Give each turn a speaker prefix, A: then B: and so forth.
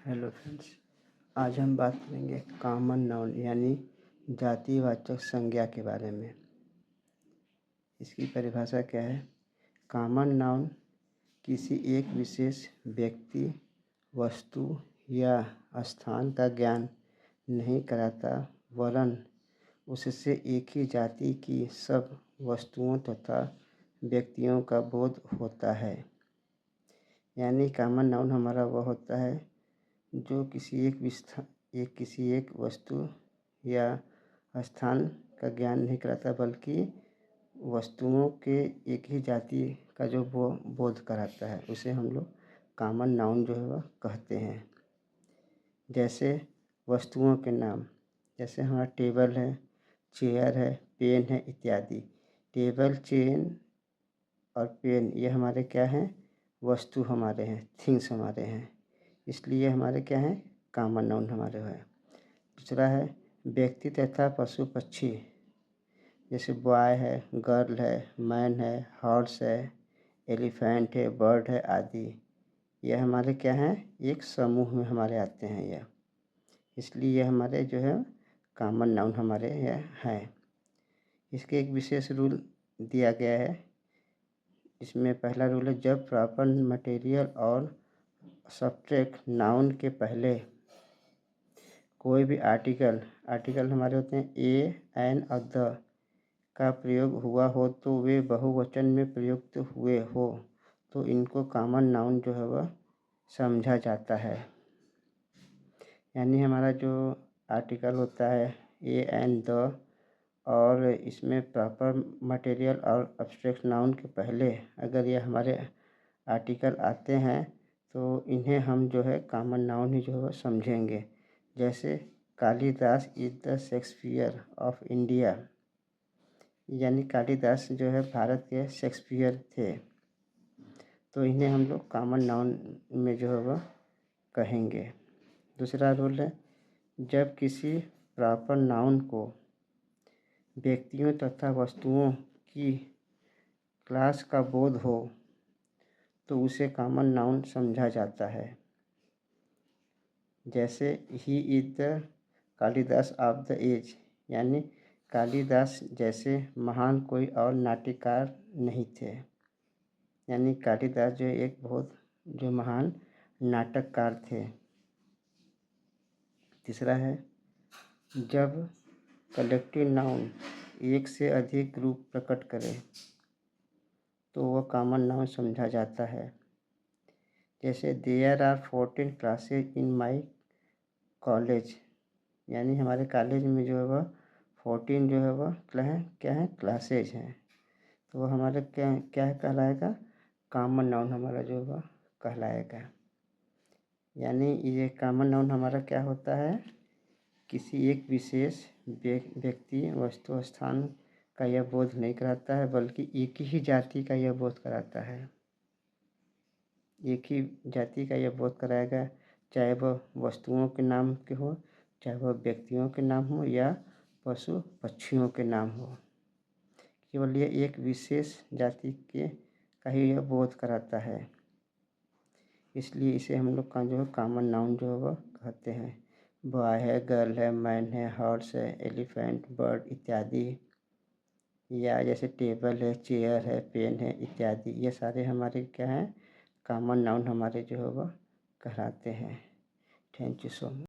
A: Hello friends, आज हम बात करेंगे कॉमन नाउन यानी जातिवाचक संज्ञा के बारे में। इसकी परिभाषा क्या है? कॉमन नाउन किसी एक विशेष व्यक्ति, वस्तु या स्थान का ज्ञान नहीं कराता, वरन उससे एक ही जाति की सब वस्तुओं तथा व्यक्तियों का बोध होता है। यानी कॉमन नाउन हमारा वह होता है जो किसी एक वस्तु या स्थान का ज्ञान नहीं कराता, बल्कि वस्तुओं के एक ही जाति का जो वो बोध कराता है, उसे हम लोग कॉमन नाउन जो है वह कहते हैं। जैसे वस्तुओं के नाम, जैसे हमारा टेबल है, चेयर है, पेन है इत्यादि। टेबल, चेयर और पेन ये हमारे क्या हैं? वस्तु हमारे हैं, थिंग्स हमारे हैं, इसलिए हमारे क्या हैं? कॉमन नाउन हमारे है। दूसरा है व्यक्ति तथा पशु पक्षी, जैसे बॉय है, गर्ल है, मैन है, हॉर्स है, एलिफेंट है, बर्ड है आदि। यह हमारे क्या हैं? एक समूह में हमारे आते हैं यह, इसलिए यह हमारे जो है कॉमन नाउन हमारे यह हैं। इसके एक विशेष रूल दिया गया है। इसमें पहला रूल है, जब प्रॉपर मटेरियल और सब्जेक्ट नाउन के पहले कोई भी आर्टिकल हमारे होते हैं ए, एन और द का प्रयोग हुआ हो, तो वे बहुवचन में प्रयुक्त हुए हो, तो इनको कॉमन नाउन जो है वह समझा जाता है। यानी हमारा जो आर्टिकल होता है ए, एन, द, और इसमें प्रॉपर मटेरियल और एब्स्ट्रैक्ट नाउन के पहले अगर ये हमारे आर्टिकल आते हैं, तो इन्हें हम जो है कॉमन नाउन ही जो है समझेंगे। जैसे Kalidas is the Shakespeare of India, यानी कालिदास जो है भारत के शेक्सपियर थे, तो इन्हें हम लोग कॉमन नाउन में जो है वह कहेंगे। दूसरा रूल है, जब किसी प्रॉपर नाउन को व्यक्तियों तथा वस्तुओं की क्लास का बोध हो, तो उसे कॉमन नाउन समझा जाता है। जैसे he is the Kalidas of the age, यानी कालिदास जैसे महान कोई और नाट्यकार नहीं थे। यानी कालिदास जो एक बहुत जो महान नाटककार थे। तीसरा है, जब कलेक्टिव नाउन एक से अधिक रूप प्रकट करे, तो वह कॉमन नाउन समझा जाता है। जैसे there are 14 classes in my college, यानी हमारे कॉलेज में जो है वह 14 जो है वह क्या है? क्लासेज हैं, तो वह हमारे क्या कहलाएगा? कॉमन नाउन हमारा जो है वह कहलाएगा। यानी ये कॉमन नाउन हमारा क्या होता है? किसी एक विशेष व्यक्ति, वस्तु, स्थान का यह बोध नहीं कराता है, बल्कि एक ही जाति का यह बोध कराता है। एक ही जाति का यह बोध कराएगा, चाहे वह वस्तुओं के नाम के हो, चाहे वह व्यक्तियों के नाम हो या पशु पक्षियों के नाम हो। केवल यह एक विशेष जाति के का ही यह बोध कराता है, इसलिए इसे हम लोग का जो है कॉमन नाउन जो है वह कहते हैं। बॉय है, गर्ल है, मैन है, हॉर्स है, एलिफेंट, बर्ड इत्यादि। या जैसे टेबल है, चेयर है, पेन है इत्यादि, ये सारे हमारे क्या हैं? कॉमन नाउन हमारे जो है वह कहलाते हैं। Thank you so much.